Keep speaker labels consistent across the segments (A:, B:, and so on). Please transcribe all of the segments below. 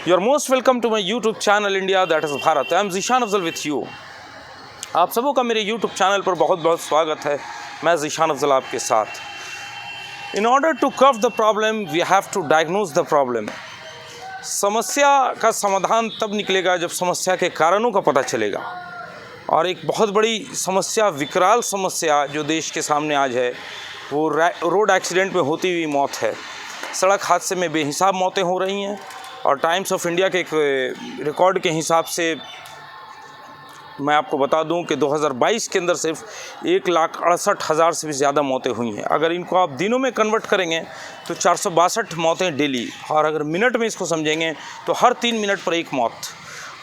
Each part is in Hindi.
A: You are most welcome to my YouTube channel India that is Bharat. I am Zishan Afzal with you. आप सबों का मेरे YouTube चैनल पर बहुत बहुत स्वागत है। मैं ज़ीशान अफजल आपके साथ। In order to curb the problem, we have to diagnose the problem. समस्या का समाधान तब निकलेगा जब समस्या के कारणों का पता चलेगा। और एक बहुत बड़ी समस्या, विकराल समस्या जो देश के सामने आज है, वो रोड एक्सीडेंट में होती हुई मौत है। सड़क हादसे में बेहिसाब मौतें हो रही हैं और टाइम्स ऑफ इंडिया के एक रिकॉर्ड के हिसाब से मैं आपको बता दूं कि 2022 के अंदर सिर्फ 1,68,000 से भी ज़्यादा मौतें हुई हैं। अगर इनको आप दिनों में कन्वर्ट करेंगे तो 462 मौतें डेली, और अगर मिनट में इसको समझेंगे तो हर 3 मिनट पर एक मौत।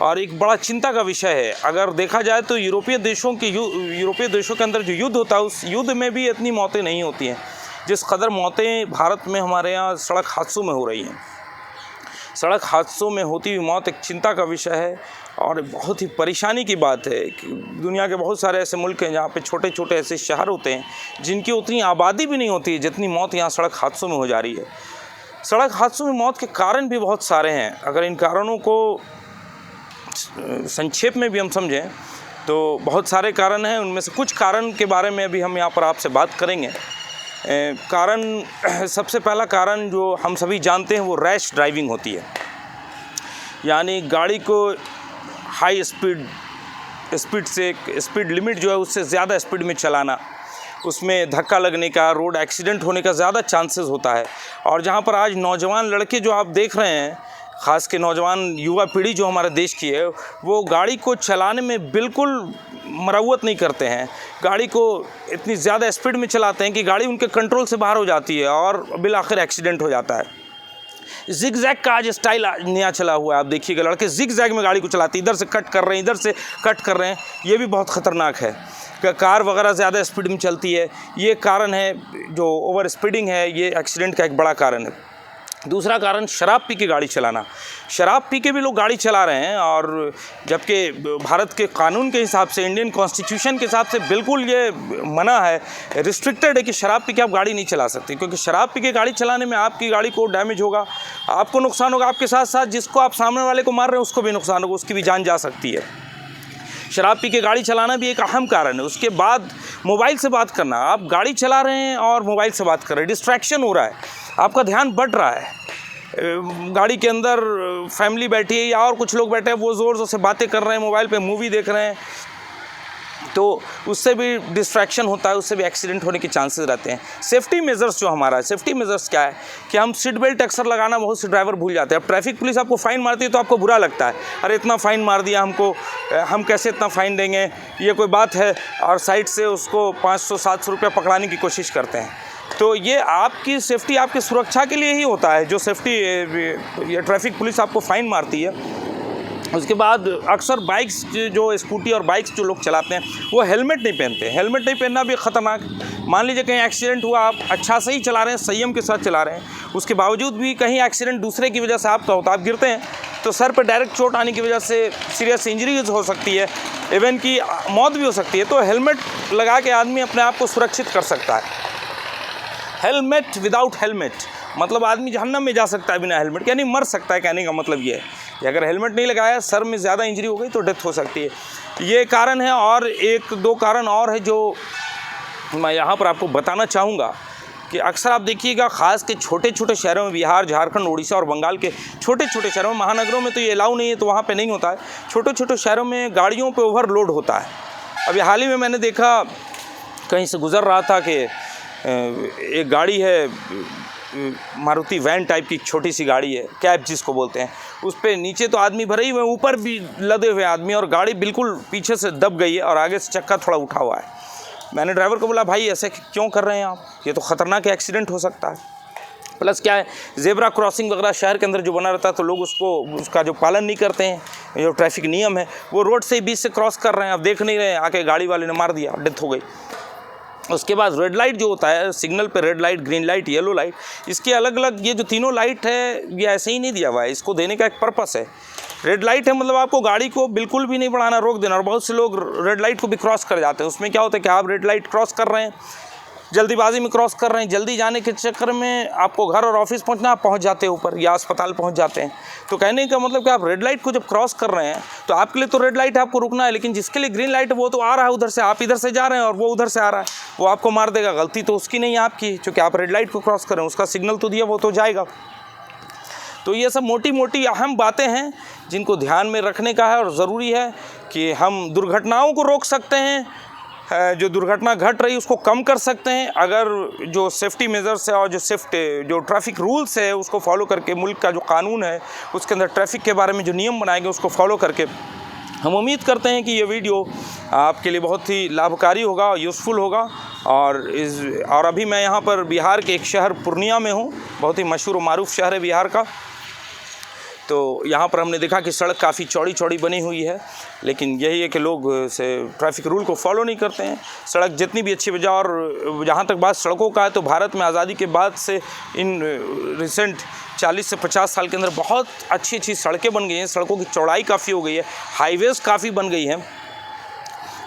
A: और एक बड़ा चिंता का विषय है। अगर देखा जाए तो यूरोपीय देशों के अंदर जो युद्ध होता है, उस युद्ध में भी इतनी मौतें नहीं होती हैं जिस कदर मौतें भारत में हमारे यहाँ सड़क हादसों में हो रही हैं। सड़क हादसों में होती हुई मौत एक चिंता का विषय है और बहुत ही परेशानी की बात है कि दुनिया के बहुत सारे ऐसे मुल्क हैं जहाँ पे छोटे छोटे ऐसे शहर होते हैं जिनकी उतनी आबादी भी नहीं होती है जितनी मौत यहाँ सड़क हादसों में हो जा रही है। सड़क हादसों में मौत के कारण भी बहुत सारे हैं। अगर इन कारणों को संक्षेप में भी हम समझें तो बहुत सारे कारण हैं। उनमें से कुछ कारण के बारे में अभी हम यहाँ पर आपसे बात करेंगे। कारण, सबसे पहला कारण जो हम सभी जानते हैं वो रैश ड्राइविंग होती है, यानी गाड़ी को हाई स्पीड लिमिट जो है उससे ज़्यादा स्पीड में चलाना, उसमें धक्का लगने का, रोड एक्सीडेंट होने का ज़्यादा चांसेस होता है। और जहाँ पर आज नौजवान लड़के जो आप देख रहे हैं, ख़ास के नौजवान युवा पीढ़ी जो हमारे देश की है, वो गाड़ी को चलाने में बिल्कुल मरम्मत नहीं करते हैं। गाड़ी को इतनी ज़्यादा स्पीड में चलाते हैं कि गाड़ी उनके कंट्रोल से बाहर हो जाती है और बिल आखिर एक्सीडेंट हो जाता है। जिग जैग का आज स्टाइल नया चला हुआ है। आप देखिएगा, लड़के जिग जैग में गाड़ी को चलाते हैं, इधर से कट कर रहे हैं, इधर से कट कर रहे हैं। ये भी बहुत ख़तरनाक है। कार वगैरह ज़्यादा स्पीड में चलती है, ये कारण है। जो ओवर स्पीडिंग है, ये एक्सीडेंट का एक बड़ा कारण है। दूसरा कारण शराब पी के गाड़ी चलाना। शराब पी के भी लोग गाड़ी चला रहे हैं, और जबकि भारत के कानून के हिसाब से, इंडियन कॉन्स्टिट्यूशन के हिसाब से बिल्कुल ये मना है, रिस्ट्रिक्टेड है कि शराब पी के आप गाड़ी नहीं चला सकते। क्योंकि शराब पी के गाड़ी चलाने में आपकी गाड़ी को डैमेज होगा, आपको नुकसान होगा, आपके साथ साथ जिसको आप सामने वाले को मार रहे हैं उसको भी नुकसान होगा, उसकी भी जान जा सकती है। शराब पी के गाड़ी चलाना भी एक अहम कारण है। उसके बाद मोबाइल से बात करना। आप गाड़ी चला रहे हैं और मोबाइल से बात कर रहे हैं, डिस्ट्रैक्शन हो रहा है, आपका ध्यान बढ़ रहा है। गाड़ी के अंदर फैमिली बैठी है या और कुछ लोग बैठे हैं, वो ज़ोर ज़ोर से बातें कर रहे हैं, मोबाइल पे मूवी देख रहे हैं, तो उससे भी डिस्ट्रैक्शन होता है, उससे भी एक्सीडेंट होने के चांसेस रहते हैं। सेफ्टी मेजर्स जो हमारा है, सेफ्टी मेजर्स क्या है कि हम सीट बेल्ट अक्सर लगाना बहुत से ड्राइवर भूल जाते हैं। अब ट्रैफिक पुलिस आपको फ़ाइन मारती है तो आपको बुरा लगता है, अरे इतना फ़ाइन मार दिया हमको, हम कैसे इतना फ़ाइन देंगे, ये कोई बात है। और साइड से उसको 500-700 रुपये पकड़ाने की कोशिश करते हैं। तो ये आपकी सेफ्टी, आपकी सुरक्षा के लिए ही होता है जो सेफ्टी, ये ट्रैफिक पुलिस आपको फ़ाइन मारती है। उसके बाद अक्सर बाइक्स, जो स्कूटी और बाइक्स जो लोग चलाते हैं, वो हेलमेट नहीं पहनते। हेलमेट नहीं पहनना भी ख़तरनाक। मान लीजिए कहीं एक्सीडेंट हुआ, आप अच्छा से ही चला रहे हैं, संयम के साथ चला रहे हैं, उसके बावजूद भी कहीं एक्सीडेंट दूसरे की वजह से आपका होता है, आप गिरते हैं तो सर पर डायरेक्ट चोट आने की वजह से सीरियस इंजरीज हो सकती है, इवन की मौत भी हो सकती है। तो हेलमेट लगा के आदमी अपने आप को सुरक्षित कर सकता है। हेलमेट विदाउट हेलमेट मतलब आदमी जहन्नम में जा सकता है बिना हेलमेट, यानी मर सकता है। कहने का मतलब ये है कि अगर हेलमेट नहीं लगाया, सर में ज़्यादा इंजरी हो गई तो डेथ हो सकती है। ये कारण है। और 1-2 कारण और है जो मैं यहाँ पर आपको बताना चाहूँगा कि अक्सर आप देखिएगा, ख़ास के छोटे छोटे शहरों में, बिहार, झारखंड, उड़ीसा और बंगाल के छोटे छोटे शहरों में, महानगरों में तो ये अलाउ नहीं है तो वहाँ पे नहीं होता है। छोटे छोटे शहरों में गाड़ियों पे ओवरलोड होता है। अभी हाल ही में मैंने देखा, कहीं से गुज़र रहा था कि एक गाड़ी है, मारुति वैन टाइप की छोटी सी गाड़ी है, कैब जिसको बोलते हैं, उस पर नीचे तो आदमी भरे ही हुए, ऊपर भी लदे हुए आदमी, और गाड़ी बिल्कुल पीछे से दब गई है और आगे से चक्का थोड़ा उठा हुआ है। मैंने ड्राइवर को बोला, भाई ऐसे क्यों कर रहे हैं आप, ये तो ख़तरनाक एक्सीडेंट हो सकता है। प्लस क्या है, ज़ेब्रा क्रॉसिंग वगैरह शहर के अंदर जो बना रहता है तो लोग उसका जो पालन नहीं करते हैं, जो ट्रैफिक नियम है, वो रोड से ही बीच से क्रॉस कर रहे हैं, अब देख नहीं रहे हैं, आके गाड़ी वाले ने मार दिया, डेथ हो गई। उसके बाद रेड लाइट जो होता है, सिग्नल पे red light, green light, yellow light, इसके अलग अलग, ये जो तीनों लाइट है ये ऐसे ही नहीं दिया हुआ है, इसको देने का एक पर्पस है। रेड लाइट है मतलब आपको गाड़ी को बिल्कुल भी नहीं बढ़ाना, रोक देना। और बहुत से लोग रेड लाइट को भी क्रॉस कर जाते हैं। उसमें क्या होता है कि आप रेड लाइट क्रॉस कर रहे हैं, जल्दीबाजी में क्रॉस कर रहे हैं, जल्दी जाने के चक्कर में आपको घर और ऑफिस पहुंचना, आप पहुंच जाते हैं ऊपर या अस्पताल पहुंच जाते हैं। तो कहने का मतलब कि आप रेड लाइट को जब क्रॉस कर रहे हैं तो आपके लिए तो रेड लाइट है, आपको रुकना है, लेकिन जिसके लिए ग्रीन लाइट है वो तो आ रहा है उधर से, आप इधर से जा रहे हैं और वो उधर से आ रहा है, वो आपको मार देगा। गलती तो उसकी नहीं है आपकी, क्योंकि आप रेड लाइट को क्रॉस कर रहे हैं, उसका सिग्नल तो दिया, वो तो जाएगा। तो ये सब मोटी मोटी अहम बातें हैं जिनको ध्यान में रखने का है, और ज़रूरी है कि हम दुर्घटनाओं को रोक सकते हैं, जो दुर्घटना घट रही उसको कम कर सकते हैं अगर जो सेफ्टी मेजर्स है और जो ट्रैफिक रूल्स है उसको फॉलो करके, मुल्क का जो कानून है उसके अंदर ट्रैफिक के बारे में जो नियम बनाए गए उसको फॉलो करके। हम उम्मीद करते हैं कि ये वीडियो आपके लिए बहुत ही लाभकारी होगा, यूज़फुल होगा। और अभी मैं यहाँ पर बिहार के एक शहर पूर्णिया में हूँ, बहुत ही मशहूर और मारूफ शहर है बिहार का। तो यहाँ पर हमने देखा कि सड़क काफ़ी चौड़ी चौड़ी बनी हुई है, लेकिन यही है कि लोग से ट्रैफिक रूल को फॉलो नहीं करते हैं। सड़क जितनी भी अच्छी बजा, और जहाँ तक बात सड़कों का है तो भारत में आज़ादी के बाद से इन रिसेंट 40 से 50 साल के अंदर बहुत अच्छी अच्छी सड़कें बन गई हैं, सड़कों की चौड़ाई काफ़ी हो गई है, हाईवेज़ काफ़ी बन गई हैं।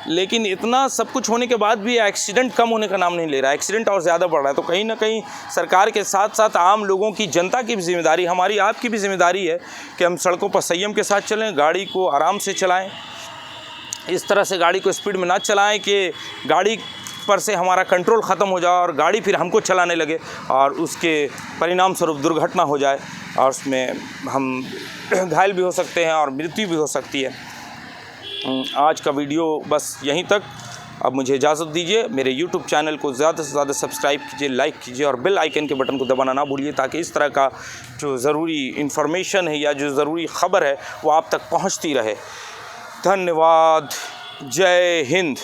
A: लेकिन इतना सब कुछ होने के बाद भी एक्सीडेंट कम होने का नाम नहीं ले रहा है, एक्सीडेंट और ज़्यादा बढ़ रहा है। तो कहीं ना कहीं सरकार के साथ साथ आम लोगों की, जनता की भी जिम्मेदारी, हमारी आपकी भी जिम्मेदारी है कि हम सड़कों पर संयम के साथ चलें, गाड़ी को आराम से चलाएं, इस तरह से गाड़ी को स्पीड में ना चलाएं कि गाड़ी पर से हमारा कंट्रोल ख़त्म हो जाए और गाड़ी फिर हमको चलाने लगे और उसके परिणाम स्वरूप दुर्घटना हो जाए और उसमें हम घायल भी हो सकते हैं और मृत्यु भी हो सकती है। आज का वीडियो बस यहीं तक। अब मुझे इजाज़त दीजिए। मेरे YouTube चैनल को ज़्यादा से ज़्यादा सब्सक्राइब कीजिए, लाइक कीजिए और बेल आइकन के बटन को दबाना ना भूलिए, ताकि इस तरह का जो ज़रूरी इन्फॉर्मेशन है या जो ज़रूरी ख़बर है वो आप तक पहुंचती रहे। धन्यवाद। जय हिंद।